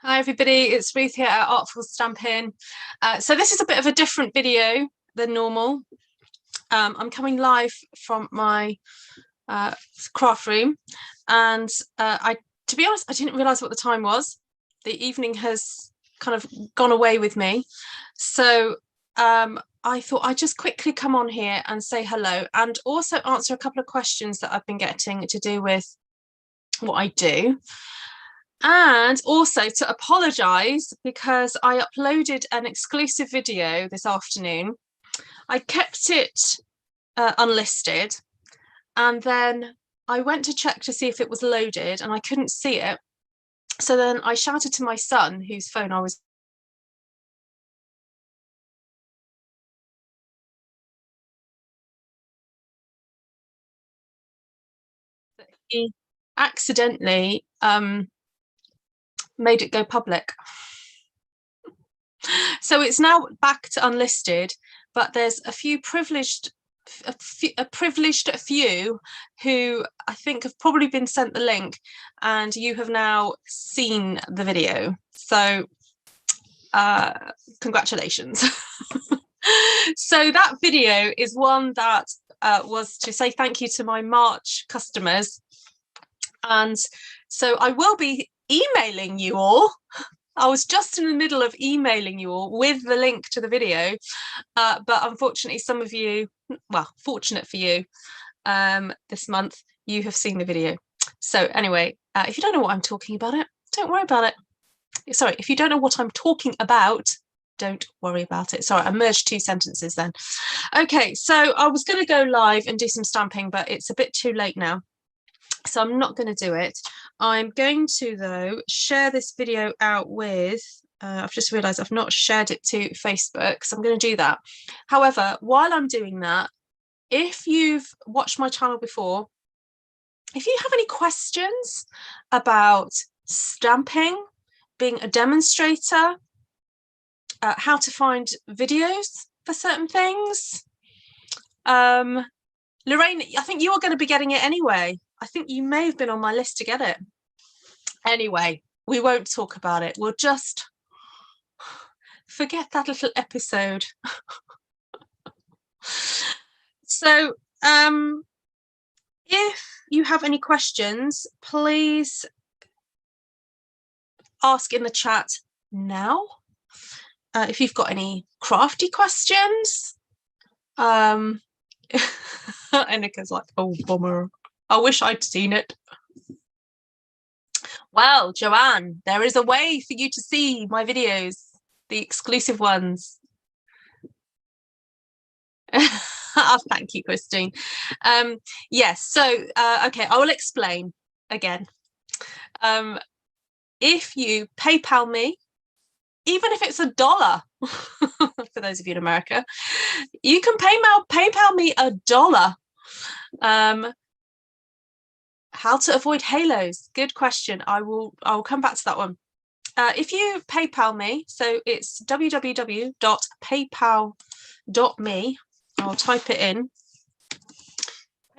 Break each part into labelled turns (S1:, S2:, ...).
S1: Hi everybody, it's Ruth here at Artful Stampin. So this is a bit of a different video than normal. I'm coming live from my craft room, and to be honest, I didn't realise what the time was. The evening has kind of gone away with me, so I thought I'd just quickly come on here and say hello and also answer a couple of questions that I've been getting to do with what I do. And also to apologise because I uploaded an exclusive video this afternoon. I kept it unlisted, and then I went to check to see if it was loaded and I couldn't see it. So then I shouted to my son, whose phone I was he accidentally made it go public. So it's now back to unlisted, but there's a few privileged few who I think have probably been sent the link, and you have now seen the video. So congratulations. So that video is one that was to say thank you to my March customers, and so I will be emailing you all. I was just in the middle of emailing you all with the link to the video, but unfortunately some of you, well, fortunate for you, this month you have seen the video. So anyway, if you don't know what I'm talking about it, don't worry about it. Sorry, if you don't know what I'm talking about, don't worry about it. Sorry, I merged two sentences then. Okay, so I was going to go live and do some stamping, but it's a bit too late now, so I'm not going to do it. I'm going to, though, share this video out with, I've just realised I've not shared it to Facebook, so I'm going to do that. However, while I'm doing that, if you've watched my channel before, if you have any questions about stamping, being a demonstrator, how to find videos for certain things, Lorraine, I think you are going to be getting it anyway. I think you may have been on my list to get it. Anyway, we won't talk about it. We'll just forget that little episode. So, if you have any questions, please ask in the chat now. If you've got any crafty questions, Annika's like, oh, bummer. I wish I'd seen it. Well, Joanne, there is a way for you to see my videos, the exclusive ones. Oh, thank you, Christine. Yes, so, okay, I will explain again. If you PayPal me, even if it's $1, for those of you in America, you can PayPal me $1. How to avoid halos? Good question. I'll come back to that one. If you PayPal me, so it's www.paypal.me. I'll type it in.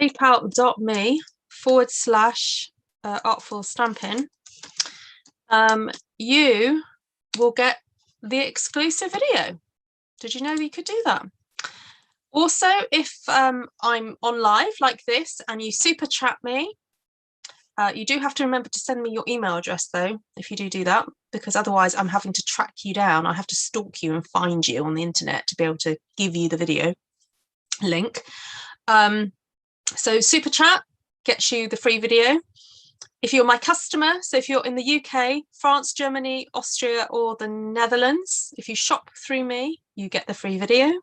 S1: paypal.me/artfulstampin. You will get the exclusive video. Did you know you could do that? Also, if I'm on live like this and you super chat me, you do have to remember to send me your email address, though, if you do that, because otherwise I'm having to track you down. I have to stalk you and find you on the internet to be able to give you the video link. So super chat gets you the free video. If you're my customer, so if you're in the UK, France, Germany, Austria, or the Netherlands, if you shop through me, you get the free video.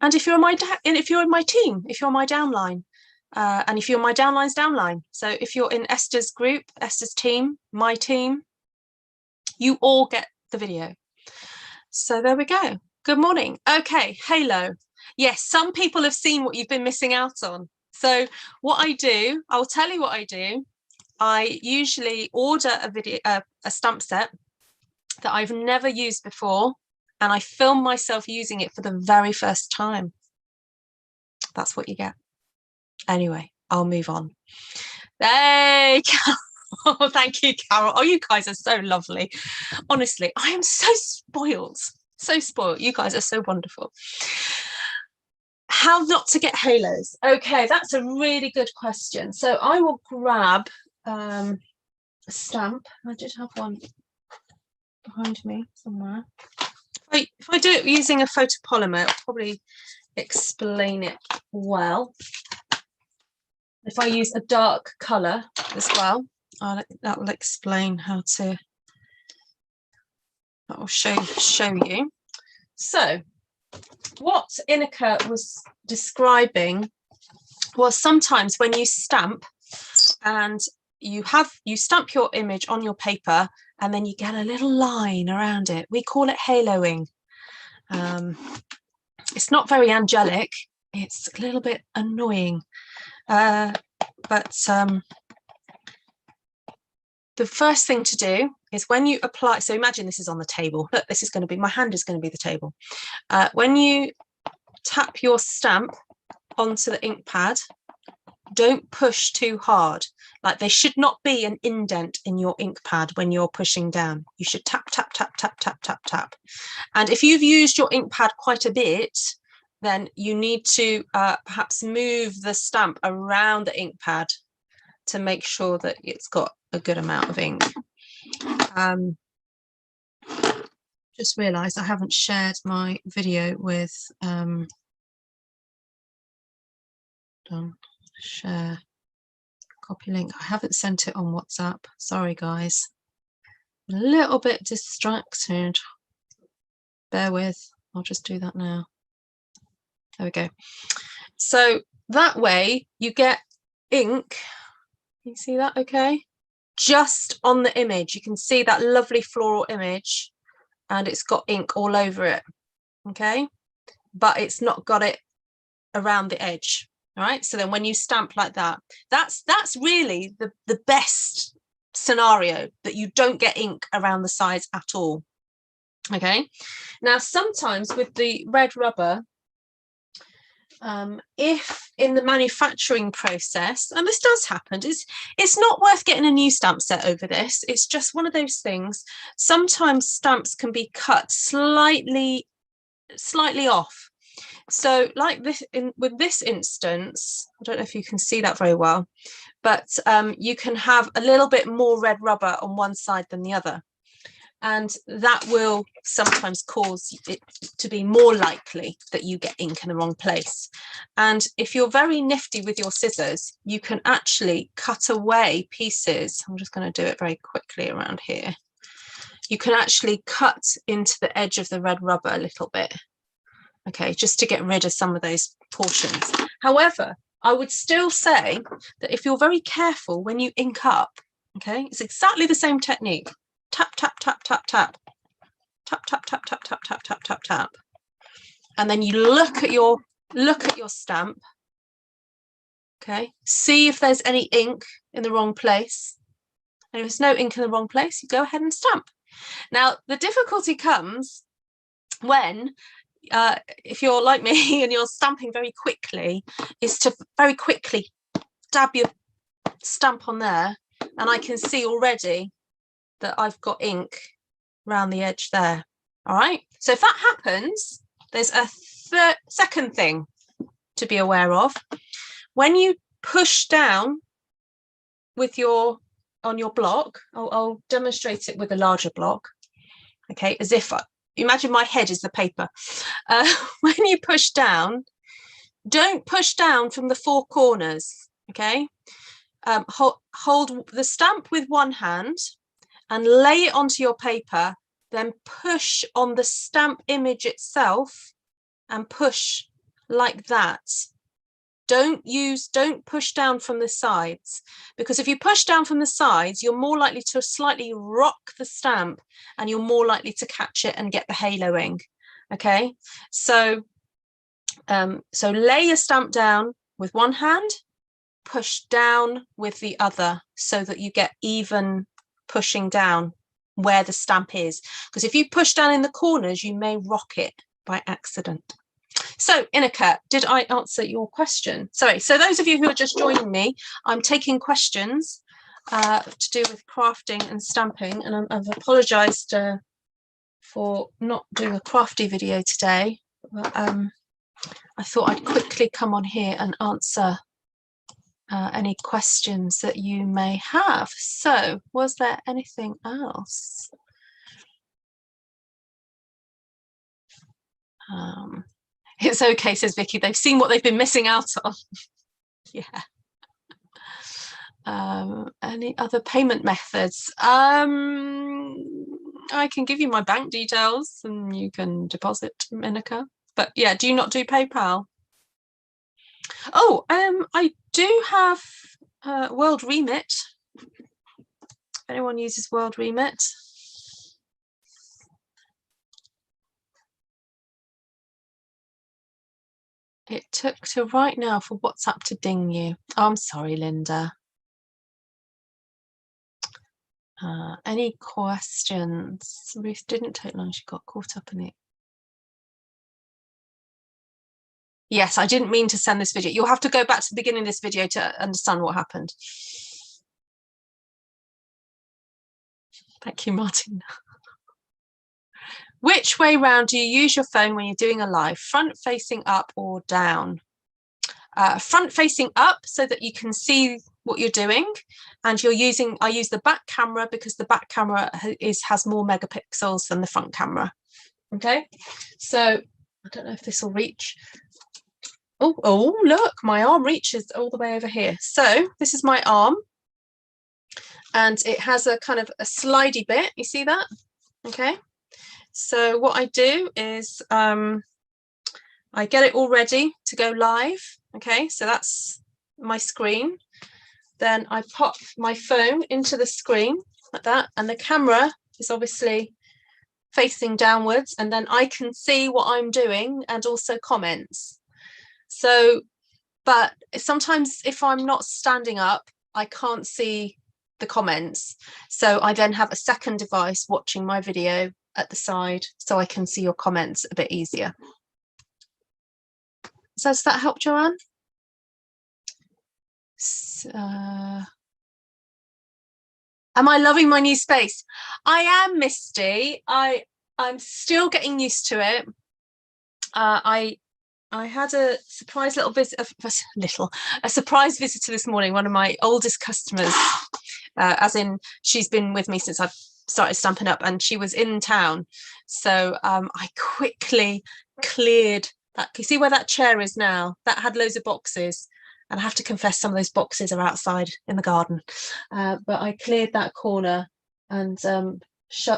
S1: And if you're in my team, if you're my downline, and if you're my downline's downline, so if you're in Esther's group, Esther's team, my team, you all get the video. So there we go. Good morning. Okay, halo. Yes, some people have seen what you've been missing out on. So what I do, I'll tell you what I do. I usually order a stamp set that I've never used before, and I film myself using it for the very first time. That's what you get. Anyway, I'll move on. Hey, Oh, thank you, Carol. Oh, you guys are so lovely. Honestly, I am so spoiled. So spoiled. You guys are so wonderful. How not to get halos? Okay, that's a really good question. So I will grab a stamp. I did have one behind me somewhere. If I do it using a photopolymer, it'll probably explain it well. If I use a dark colour as well, that will explain how to. That will show you. So, what Ineke was describing was sometimes when you stamp and you stamp your image on your paper and then you get a little line around it. We call it haloing. It's not very angelic. It's a little bit annoying. But the first thing to do is when you apply, so imagine this is on the table. Look, this is going to be, my hand is going to be the table. When you tap your stamp onto the ink pad, don't push too hard. Like there should not be an indent in your ink pad when you're pushing down. You should tap, tap, tap, tap, tap, tap, tap. And if you've used your ink pad quite a bit, then you need to perhaps move the stamp around the ink pad to make sure that it's got a good amount of ink. Just realised I haven't shared my video with share copy link. I haven't sent it on WhatsApp. Sorry guys, a little bit distracted. Bear with, I'll just do that now. There we go. So that way you get ink. You see that okay? Just on the image, you can see that lovely floral image and it's got ink all over it, okay? But it's not got it around the edge, all right? So then when you stamp like that, that's really the best scenario, that you don't get ink around the sides at all, okay? Now, sometimes with the red rubber, if in the manufacturing process, and this does happen, it's not worth getting a new stamp set over this. It's just one of those things. Sometimes stamps can be cut slightly off. So like this, with this instance, I don't know if you can see that very well, but you can have a little bit more red rubber on one side than the other. And that will sometimes cause it to be more likely that you get ink in the wrong place. And if you're very nifty with your scissors, you can actually cut away pieces. I'm just going to do it very quickly around here. You can actually cut into the edge of the red rubber a little bit, okay, just to get rid of some of those portions. However, I would still say that if you're very careful when you ink up, okay, it's exactly the same technique. Tap, tap, tap, tap, tap, tap, tap, tap, tap, tap, tap, tap, tap, tap. And then you look at your stamp. Okay, see if there's any ink in the wrong place. And if there's no ink in the wrong place, you go ahead and stamp. Now, the difficulty comes when, if you're like me and you're stamping very quickly, is to very quickly dab your stamp on there. And I can see already that I've got ink around the edge there. All right, so if that happens, there's a second thing to be aware of. When you push down with on your block, I'll demonstrate it with a larger block, okay, as if imagine my head is the paper. When you push down, don't push down from the four corners, okay? Hold the stamp with one hand and lay it onto your paper, then push on the stamp image itself and push like that. Don't push down from the sides, because if you push down from the sides, you're more likely to slightly rock the stamp and you're more likely to catch it and get the haloing, okay? So, so lay your stamp down with one hand, push down with the other so that you get even pushing down where the stamp is, because if you push down in the corners you may rock it by accident. So Ineke, did I answer your question? Sorry, so those of you who are just joining me, I'm taking questions to do with crafting and stamping, and I've apologized for not doing a crafty video today, but I thought I'd quickly come on here and answer any questions that you may have. So was there anything else? It's okay, says Vicky, they've seen what they've been missing out on. Yeah. Any other payment methods? I can give you my bank details and you can deposit Minica. But yeah, do you not do PayPal? Oh, I do have World Remit. If anyone uses World Remit. It took to right now for WhatsApp to ding you. Oh, I'm sorry, Linda. Any questions? Ruth didn't take long, she got caught up in it. Yes, I didn't mean to send this video. You'll have to go back to the beginning of this video to understand what happened. Thank you, Martin. Which way round do you use your phone when you're doing a live? Front facing up or down? Front facing up so that you can see what you're doing, and I use the back camera because the back camera has more megapixels than the front camera. Okay, so I don't know if this will reach. Oh look, my arm reaches all the way over here. So this is my arm and it has a kind of a slidey bit, you see that? Okay, so what I do is I get it all ready to go live. Okay, so that's my screen. Then I pop my phone into the screen like that, and the camera is obviously facing downwards, and then I can see what I'm doing and also comments. So, but sometimes if I'm not standing up, I can't see the comments. So I then have a second device watching my video at the side so I can see your comments a bit easier. So does that help, Joanne? Am I loving my new space? I am, Misty. I'm still getting used to it. I had a surprise little visit, a surprise visitor this morning. One of my oldest customers, as in she's been with me since I've started Stampin' Up, and she was in town. So I quickly cleared that. You see where that chair is now? That had loads of boxes. And I have to confess, some of those boxes are outside in the garden. But I cleared that corner and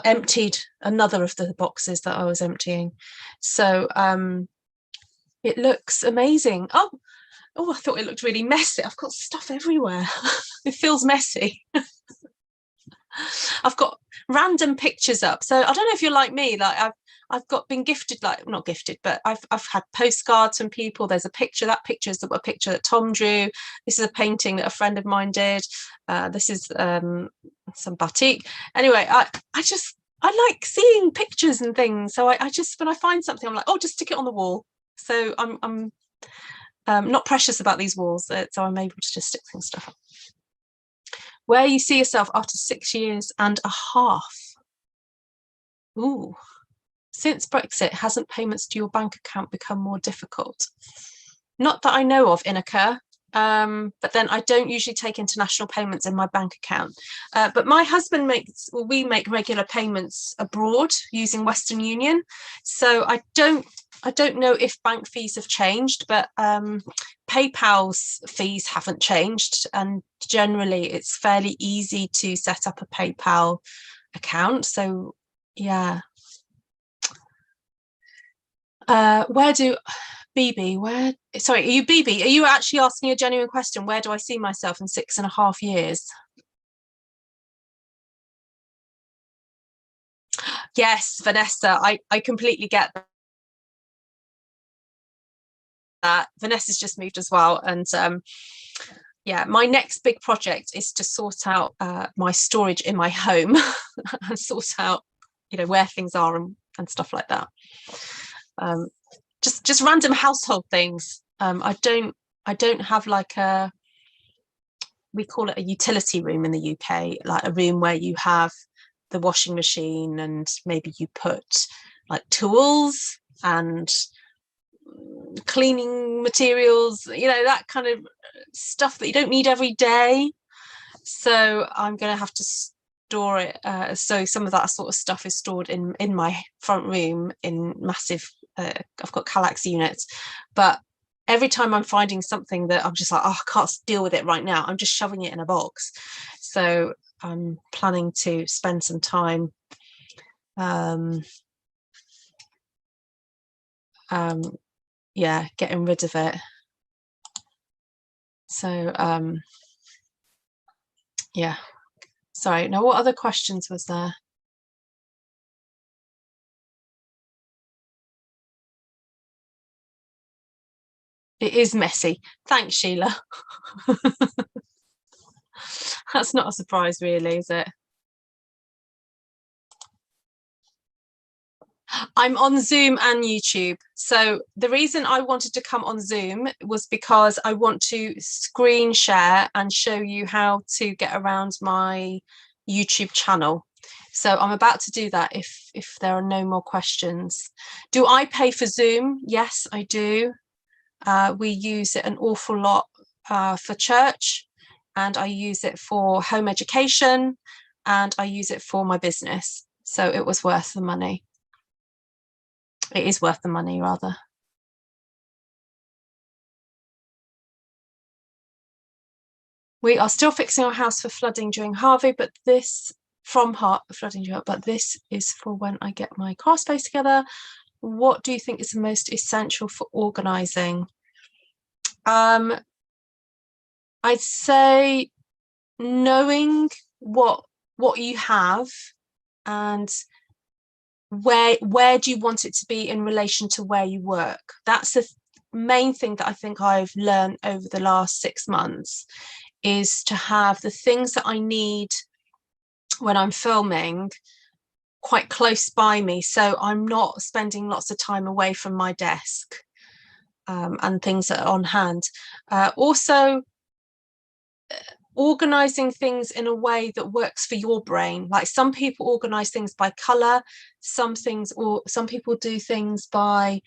S1: emptied another of the boxes that I was emptying. So it looks amazing. Oh, I thought it looked really messy. I've got stuff everywhere. It feels messy. I've got random pictures up. So I don't know if you're like me, like I've been gifted, like not gifted, but I've had postcards from people. There's a picture. That picture is a picture that Tom drew. This is a painting that a friend of mine did. This is some batik. Anyway, I like seeing pictures and things. So I just, when I find something, I'm like, oh, just stick it on the wall. So I'm not precious about these walls, so I'm able to just stick stuff up. Where you see yourself after 6 years and a half? Ooh. Since Brexit, hasn't payments to your bank account become more difficult? Not that I know of, Inika, but then I don't usually take international payments in my bank account. But my husband we make regular payments abroad using Western Union. So I don't know if bank fees have changed, but PayPal's fees haven't changed. And generally, it's fairly easy to set up a PayPal account. So yeah. Sorry, are you BB? Are you actually asking a genuine question? Where do I see myself in 6.5 years? Yes, Vanessa, I completely get that. Vanessa's just moved as well. And yeah, my next big project is to sort out my storage in my home and sort out, where things are and stuff like that. Just random household things. I don't have like a we call it a utility room in the UK, like a room where you have the washing machine and maybe you put like tools and cleaning materials, you know, that kind of stuff that you don't need every day. So I'm going to have to store it. So some of that sort of stuff is stored in my front room in massive, I've got Kallax units, but every time I'm finding something that I'm just like, oh, I can't deal with it right now, I'm just shoving it in a box. So I'm planning to spend some time yeah, getting rid of it. So yeah, sorry, now what other questions was there? It is messy. Thanks, Sheila. That's not a surprise really, is it? I'm on Zoom and YouTube. So the reason I wanted to come on Zoom was because I want to screen share and show you how to get around my YouTube channel. So I'm about to do that if there are no more questions. Do I pay for Zoom? Yes, I do. We use it an awful lot for church, and I use it for home education, and I use it for my business. So it was worth the money. It is worth the money, rather. We are still fixing our house for flooding during Harvey, but this but this is for when I get my craft space together. What do you think is the most essential for organizing? I'd say knowing what you have and where do you want it to be in relation to where you work. That's the main thing that I think I've learned over the last 6 months, is to have the things that I need when I'm filming quite close by me, so I'm not spending lots of time away from my desk, and things that are on hand. Also organizing things in a way that works for your brain. Like some people organize things by color, some people do things by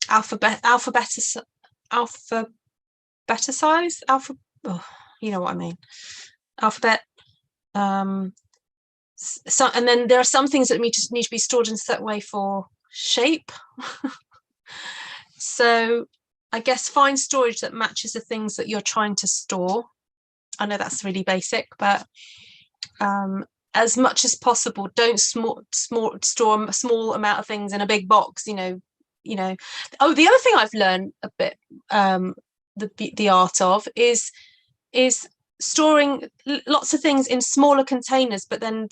S1: alphabet size, you know what I mean, alphabet. So, and then there are some things that need to be stored in a certain way for shape. So I guess find storage that matches the things that you're trying to store. I know that's really basic, but as much as possible, don't store a small amount of things in a big box, you know. Oh, the other thing I've learned a bit, the art of is storing lots of things in smaller containers, but then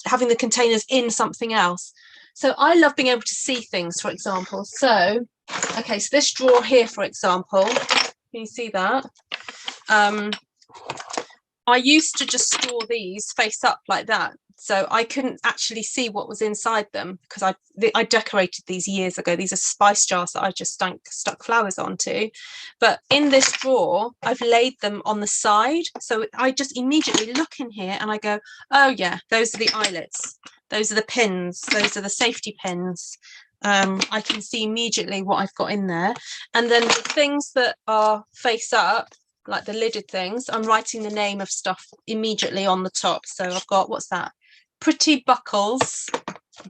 S1: having the containers in something else. So I love being able to see things, for example. So, okay, so this drawer here, for example, can you see that? I used to just store these face up like that, so I couldn't actually see what was inside them, because I decorated these years ago. These are spice jars that I just stuck flowers onto. But in this drawer, I've laid them on the side, so I just immediately look in here and I go, oh yeah, those are the eyelets, those are the pins, those are the safety pins. I can see immediately what I've got in there. And then the things that are face up, like the lidded things, I'm writing the name of stuff immediately on the top. So I've got, what's that? Pretty buckles,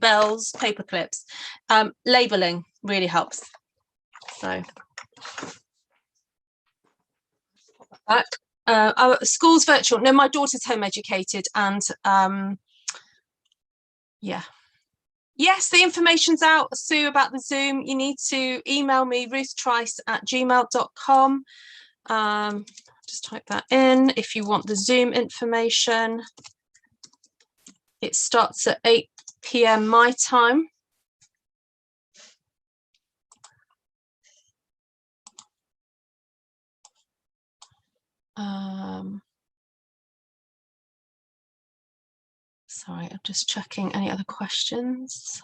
S1: bells, paper clips. Labeling really helps. So our school's virtual. No, my daughter's home educated, and yeah. Yes, the information's out, Sue, about the Zoom. You need to email me, ruthtrice@gmail.com. Just type that in if you want the Zoom information. It starts at 8 p.m. my time. Sorry, I'm just checking any other questions.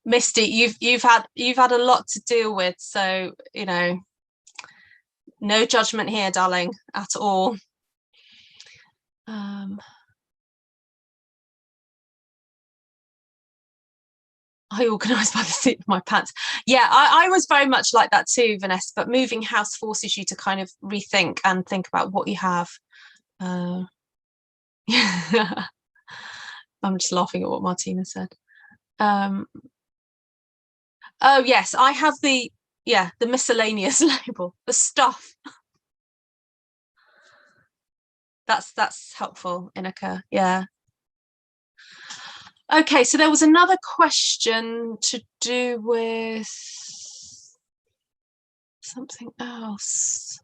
S1: Misty, you've had a lot to deal with, so you know, No judgment here, darling, at all. I organised by the seat of my pants. Yeah, I was very much like that too, Vanessa, but moving house forces you to kind of rethink and think about what you have. I'm just laughing at what Martina said. Oh yes, I have the miscellaneous label, the stuff. That's helpful, Inika. Yeah. Okay, so there was another question to do with something else.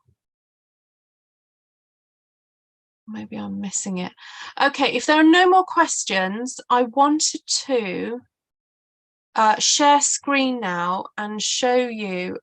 S1: Maybe I'm missing it. Okay, if there are no more questions, I wanted to share screen now and show you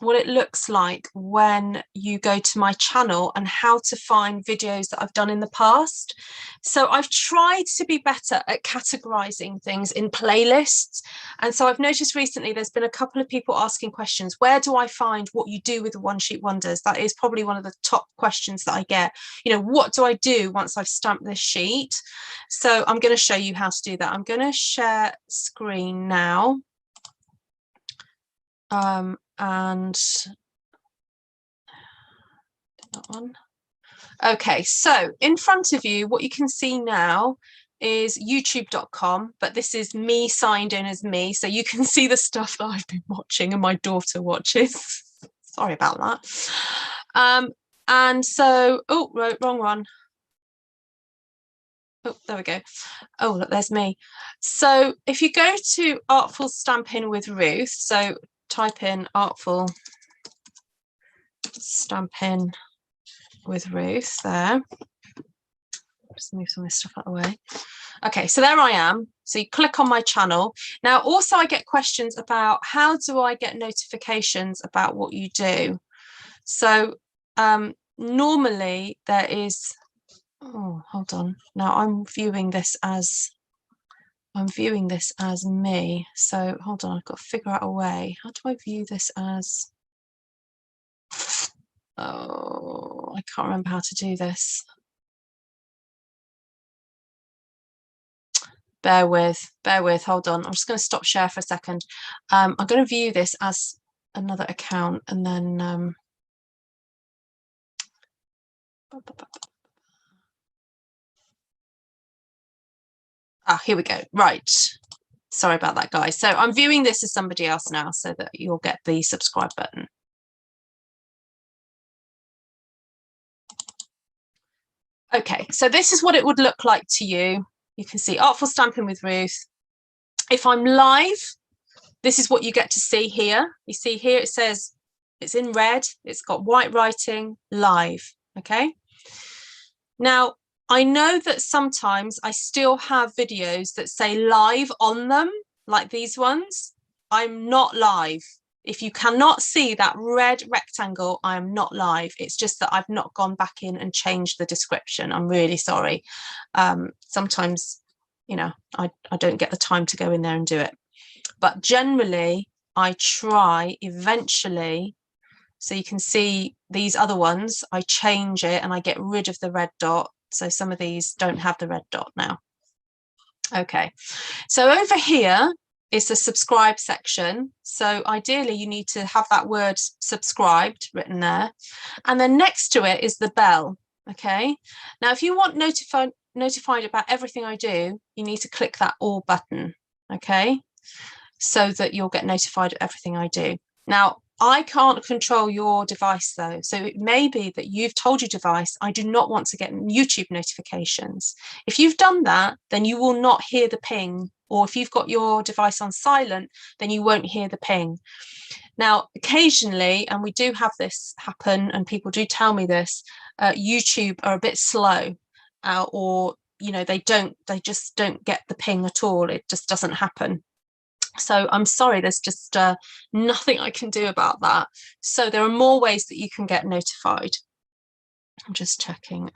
S1: what it looks like when you go to my channel and how to find videos that I've done in the past. So I've tried to be better at categorizing things in playlists. And so I've noticed recently there's been a couple of people asking questions. Where do I find what you do with the one sheet wonders? That is probably one of the top questions that I get. You know, what do I do once I've stamped this sheet? So I'm going to show you how to do that. I'm going to share screen now. And that one. Okay, so in front of you, what you can see now is youtube.com, but this is me signed in as me, so you can see the stuff that I've been watching and my daughter watches. Sorry about that. And so, oh, wrong one. Oh, there we go. Oh, look, there's me. So if you go to Artful Stampin with Ruth, so type in Artful Stampin with Ruth there. Just move some of this stuff out of the way. Okay, so there I am. So you click on my channel. Now, also I get questions about how do I get notifications about what you do? So normally there is, oh, hold on. Now I'm viewing this as me. So hold on, I've got to figure out a way. How do I view this as? Oh, I can't remember how to do this. Bear with, hold on. I'm just going to stop share for a second. I'm going to view this as another account and then here we go. Right. Sorry about that, guys. So I'm viewing this as somebody else now so that you'll get the subscribe button. Okay, so this is what it would look like to you. You can see Artful Stampin with Ruth. If I'm live, this is what you get to see here. You see here it says it's in red. It's got white writing, live. Okay. Now, I know that sometimes I still have videos that say live on them, like these ones. I'm not live. If you cannot see that red rectangle, I am not live. It's just that I've not gone back in and changed the description. I'm really sorry. Sometimes, you know, I don't get the time to go in there and do it. But generally, I try eventually. So you can see these other ones, I change it and I get rid of the red dot. So some of these don't have the red dot now. Okay, so over here is the subscribe section. So ideally you need to have that word subscribed written there. And then next to it is the bell. Okay, now if you want notified about everything I do, you need to click that all button. Okay, so that you'll get notified of everything I do. Now, I can't control your device though. So it may be that you've told your device, I do not want to get YouTube notifications. If you've done that, then you will not hear the ping. Or if you've got your device on silent, then you won't hear the ping. Now, occasionally, and we do have this happen, and people do tell me this, YouTube are a bit slow or, you know, they just don't get the ping at all. It just doesn't happen. So I'm sorry, there's just nothing I can do about that. So there are more ways that you can get notified. I'm just checking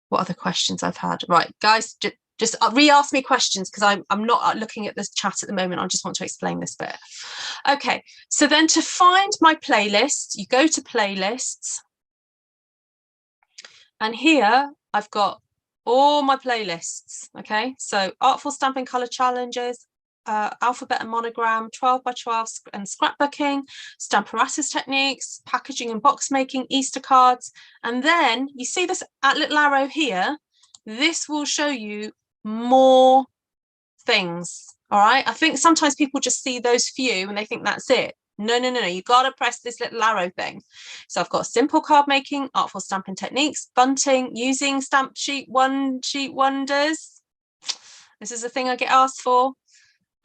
S1: what other questions I've had. Right, guys, Just re-ask me questions because I'm not looking at this chat at the moment. I just want to explain this bit. Okay, so then to find my playlist, you go to playlists. And here I've got all my playlists. Okay, so Artful Stamping Color Challenges, alphabet and monogram, 12 by 12 and scrapbooking, Stamparatus techniques, packaging and box making, Easter cards. And then you see this little arrow here. This will show you more things. All right, I think sometimes people just see those few and they think that's it. No, you got to press this little arrow thing. So I've got simple card making, artful stamping techniques, bunting, using stamp sheet wonders. This is a thing I get asked for.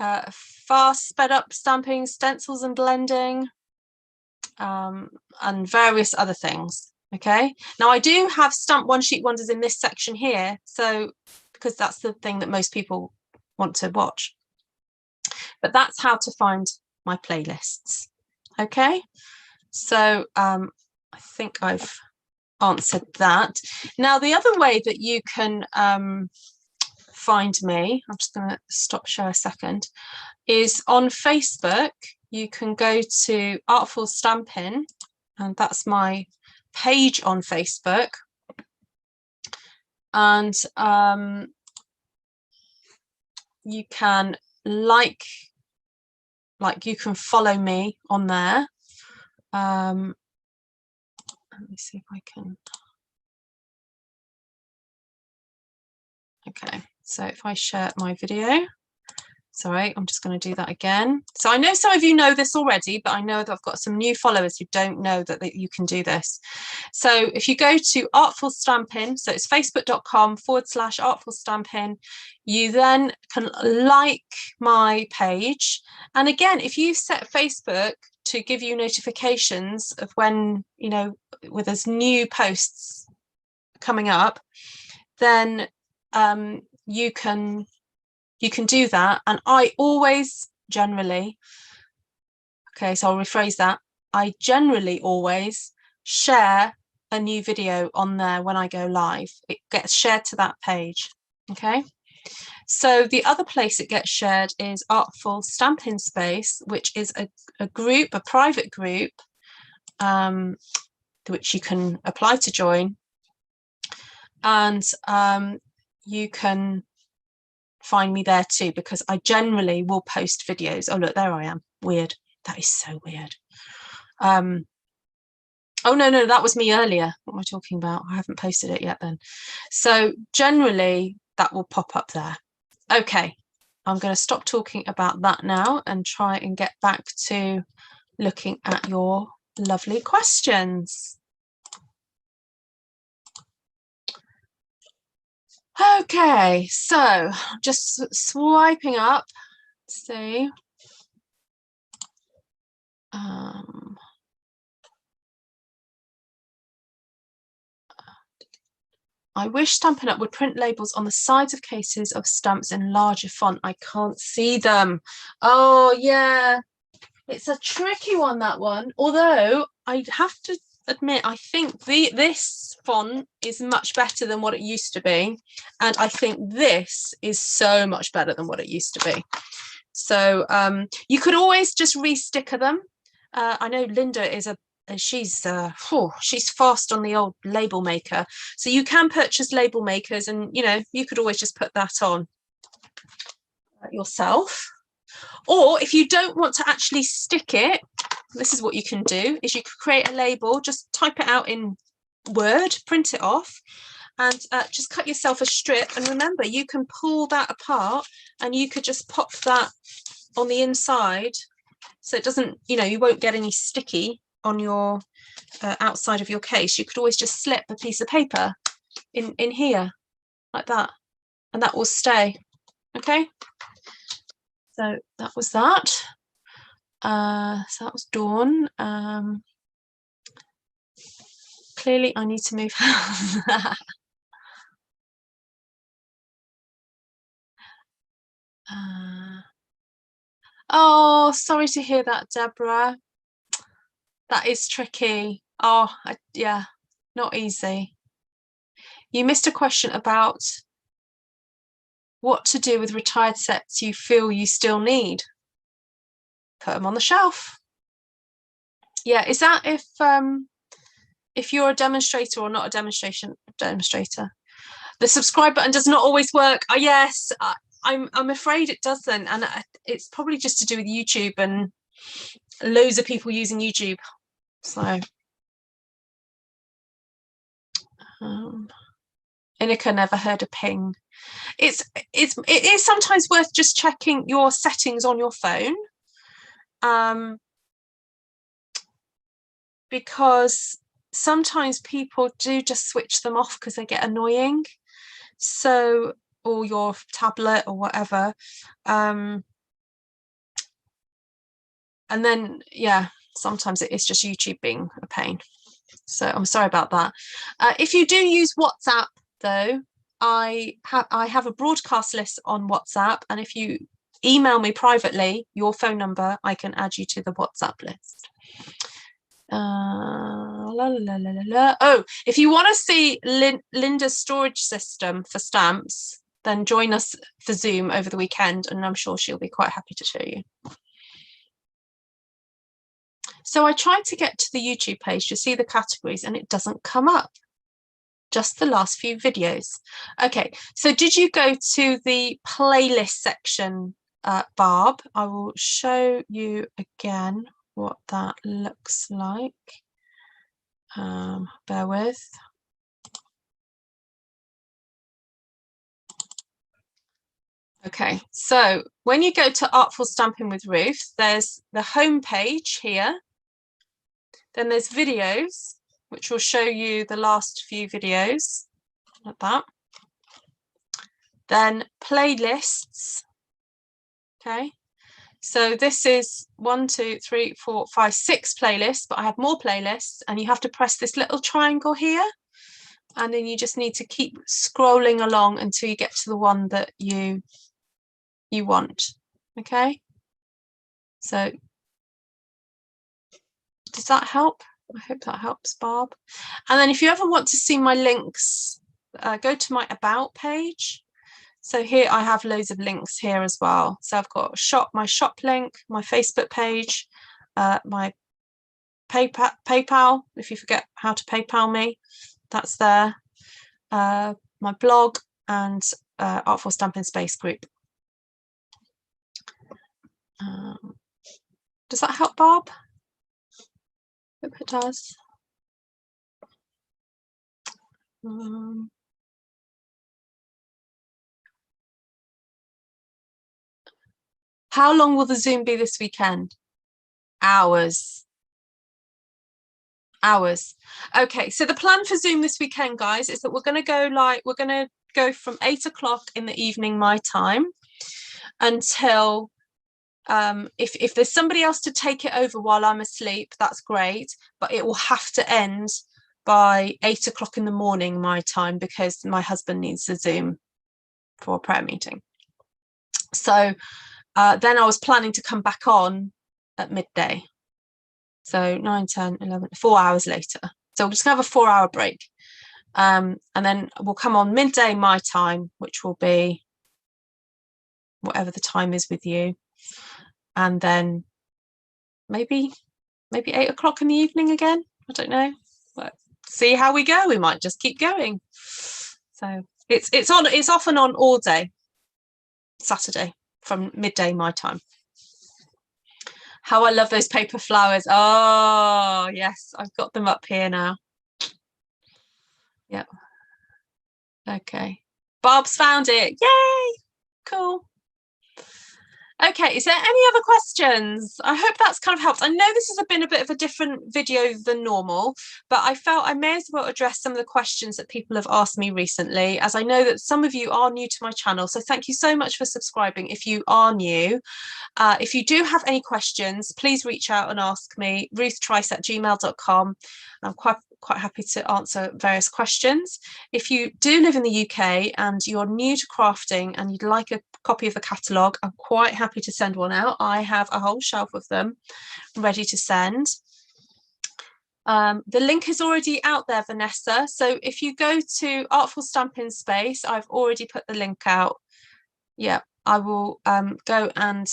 S1: Fast sped up stamping, stencils and blending, and various other things. Okay, now I do have stamp one sheet wonders in this section here, so because that's the thing that most people want to watch. But that's how to find my playlists. Okay, so I think I've answered that. Now the other way that you can find me, I'm just going to stop share a second, is on Facebook. You can go to Artful Stampin, and that's my page on Facebook, and you can like you can follow me on there. Let me see if I can. Okay, so if I share my video, sorry, I'm just going to do that again. So I know some of you know this already, but I know that I've got some new followers who don't know that you can do this. So if you go to Artful Stampin, so it's facebook.com/Artful Stampin, you then can like my page. And again, if you set Facebook to give you notifications of when, you know, with there's new posts coming up, then you can do that. And I always generally, okay, so I'll rephrase that, I generally always share a new video on there when I go live. It gets shared to that page. Okay, so the other place it gets shared is Artful Stampin Space, which is a group, a private group, which you can apply to join, and you can find me there too, because I generally will post videos. Oh look, there I am. Weird. That is so weird. Oh no, that was me earlier. What am I talking about? I haven't posted it yet then. So generally that will pop up there. Okay, I'm going to stop talking about that now and try and get back to looking at your lovely questions. Okay, so just swiping up to see. I wish Stampin' Up! Would print labels on the sides of cases of stamps in larger font. I can't see them. Oh yeah, it's a tricky one, that one. Although I have to admit, I think this font is much better than what it used to be, and I think this is so much better than what it used to be. So you could always just re-sticker them. I know Linda is she's fast on the old label maker, so you can purchase label makers, and you know, you could always just put that on yourself. Or if you don't want to actually stick it, this is what you can do, is you could create a label, just type it out in Word, print it off, and just cut yourself a strip. And remember, you can pull that apart and you could just pop that on the inside, so it doesn't, you know, you won't get any sticky on your outside of your case. You could always just slip a piece of paper in here like that, and that will stay. Okay, so that was that. So that was Dawn. Clearly I need to move house. Oh, sorry to hear that, Deborah. That is tricky. Oh, yeah, not easy. You missed a question about What to do with retired sets you feel you still need? Put them on the shelf. Yeah, is that if you're a demonstrator or not a demonstrator? The subscribe button does not always work. Oh, yes, I'm afraid it doesn't, and it's probably just to do with YouTube and loads of people using YouTube. So, Inika never heard a ping. It is sometimes worth just checking your settings on your phone, because sometimes people do just switch them off because they get annoying. So, or your tablet or whatever. And then, yeah, sometimes it is just YouTube being a pain. So I'm sorry about that. If you do use WhatsApp, though, I have a broadcast list on WhatsApp, and if you email me privately your phone number, I can add you to the WhatsApp list. Oh, if you want to see Linda's storage system for stamps, then join us for Zoom over the weekend, and I'm sure she'll be quite happy to show you. So I tried to get to the YouTube page to see the categories, and it doesn't come up. Just the last few videos. Okay, so did you go to the playlist section, Barb? I will show you again what that looks like. Bear with. Okay, so when you go to Artful Stampin with Ruth, there's the home page here. Then there's videos, which will show you the last few videos, like that. Then playlists. Okay, so this is 1, 2, 3, 4, 5, 6 playlists, but I have more playlists, and you have to press this little triangle here, and then you just need to keep scrolling along until you get to the one that you want. Okay, so does that help? I hope that helps, Barb. And then if you ever want to see my links, go to my About page. So here I have loads of links here as well. So I've got my shop link, my Facebook page, my PayPal, if you forget how to PayPal me, that's there, my blog, and Artful Stampin Space group. Does that help, Barb? Hope it does. How long will the Zoom be this weekend? Hours. Okay, so the plan for Zoom this weekend, guys, is that we're going to go from 8 o'clock in the evening my time until if there's somebody else to take it over while I'm asleep, that's great, but it will have to end by 8 o'clock in the morning my time, because my husband needs a Zoom for a prayer meeting. So then I was planning to come back on at midday. So 9, 10, 11, 4 hours later. So we're just gonna have a 4-hour break. And then we'll come on midday my time, which will be whatever the time is with you. And then maybe 8 o'clock in the evening again. I don't know. But see how we go. We might just keep going. So it's often on all day Saturday from midday my time. How I love those paper flowers. Oh yes, I've got them up here now. Yep. Okay, Barb's found it. Yay, cool. Okay, is there any other questions? I hope that's kind of helped. I know this has been a bit of a different video than normal, but I felt I may as well address some of the questions that people have asked me recently, as I know that some of you are new to my channel. So thank you so much for subscribing if you are new. If you do have any questions, please reach out and ask me, ruthtrice@gmail.com. I'm quite happy to answer various questions. If you do live in the UK and you're new to crafting and you'd like a copy of the catalogue, I'm quite happy to send one out. I have a whole shelf of them ready to send. The link is already out there, Vanessa. So if you go to Artful Stampin Space, I've already put the link out Yeah, I will go and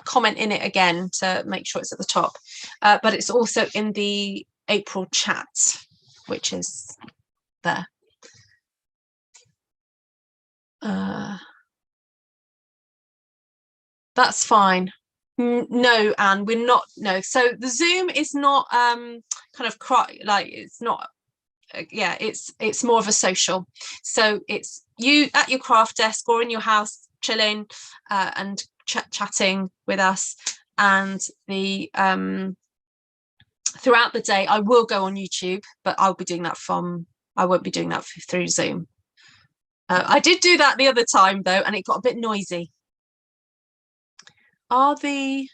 S1: comment in it again to make sure it's at the top. But it's also in the April chat, which is there. That's fine. No, Anne, we're not. No, so the Zoom is not kind of like it's not. Yeah, it's more of a social. So it's you at your craft desk or in your house chilling and chatting with us. And the throughout the day, I will go on YouTube, but I'll be doing that I won't be doing that through Zoom. I did do that the other time though, and it got a bit noisy. Are the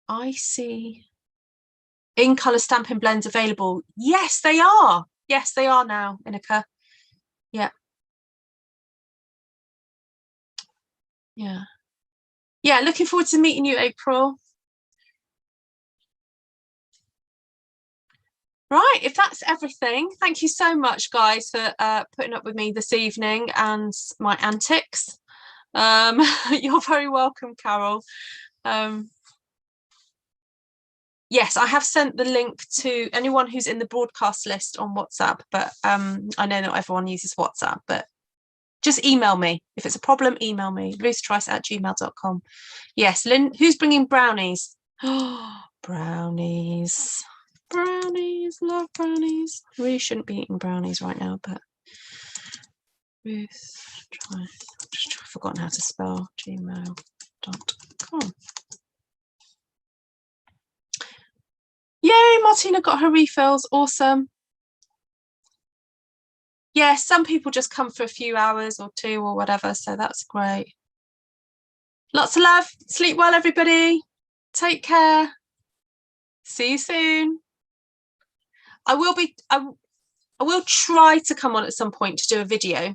S1: I see in colour stamping blends available? Yes, they are. Yes, they are now, Inika. Yeah. Yeah. Yeah, looking forward to meeting you, April. Right, if that's everything, thank you so much, guys, for putting up with me this evening and my antics. You're very welcome, Carol. Yes, I have sent the link to anyone who's in the broadcast list on WhatsApp, but I know not everyone uses WhatsApp, but just email me. If it's a problem, email me, ruthtrice@gmail.com. Yes, Lynn, who's bringing brownies? Oh, brownies. Brownies, love brownies. I really shouldn't be eating brownies right now, but Ruth Trice. I've forgotten how to spell gmail.com. Yay, Martina got her refills. Awesome. Yeah, some people just come for a few hours or 2 or whatever, so that's great. Lots of love. Sleep well, everybody. Take care. See you soon. I will try to come on at some point to do a video.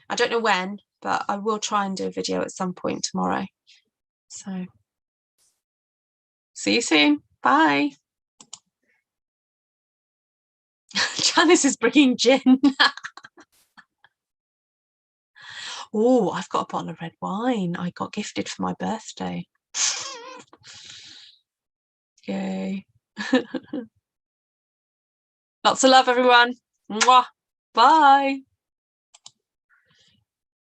S1: I don't know when, but I will try and do a video at some point tomorrow. So see you soon. Bye. Janice is bringing gin. Oh, I've got a bottle of red wine I got gifted for my birthday. Yay. Lots of love, everyone. Mwah. Bye.